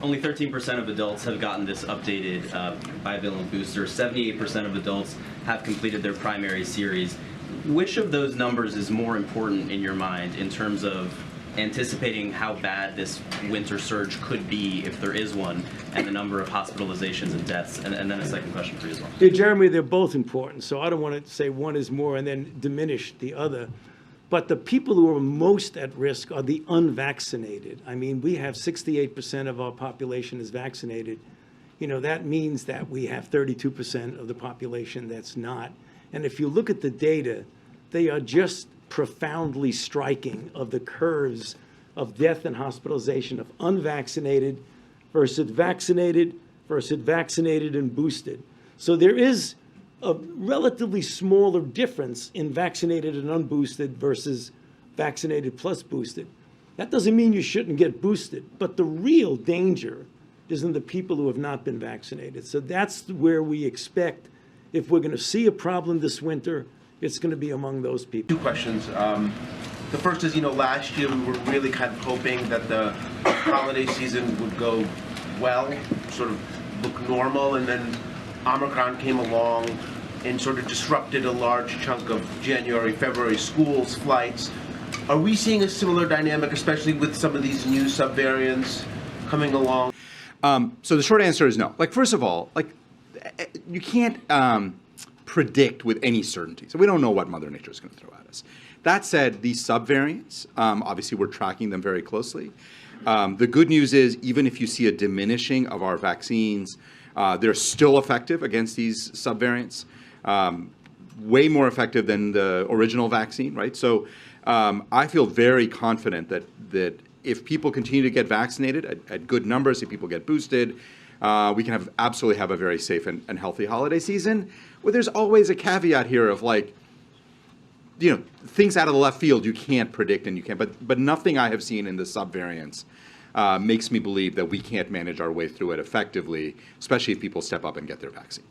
Only 13% of adults have gotten this updated bivalent booster. 78% of adults have completed their primary series. Which of those numbers is more important in your mind in terms of anticipating how bad this winter surge could be, if there is one, and the number of hospitalizations and deaths? And then a second question for you as well. Yeah, Jeremy, they're both important, so I don't want to say one is more and then diminish the other. But the people who are most at risk are the unvaccinated. I mean, we have 68% of our population is vaccinated. You know, that means that we have 32% of the population that's not. And if you look at the data, they are just profoundly striking of the curves of death and hospitalization of unvaccinated versus vaccinated and boosted. So there is a relatively smaller difference in vaccinated and unboosted versus vaccinated plus boosted. That doesn't mean you shouldn't get boosted, but the real danger is in the people who have not been vaccinated. So that's where we expect, if we're going to see a problem this winter, it's going to be among those people. Two questions. The first is, last year we were really kind of hoping that the holiday season would go well, sort of look normal, and then Omicron came along and sort of disrupted a large chunk of January, February schools, flights. Are we seeing a similar dynamic, especially with some of these new subvariants coming along? So the short answer is no. First of all, you can't predict with any certainty. So we don't know what Mother Nature is going to throw at us. That said, these subvariants, obviously we're tracking them very closely. The good news is, even if you see a diminishing of our vaccines, they're still effective against these subvariants, way more effective than the original vaccine, right? So I feel very confident that if people continue to get vaccinated at good numbers, if people get boosted, we can absolutely have a very safe and healthy holiday season. Well, there's always a caveat here of things out of the left field you can't predict and you can't, but nothing I have seen in the subvariants makes me believe that we can't manage our way through it effectively, especially if people step up and get their vaccine.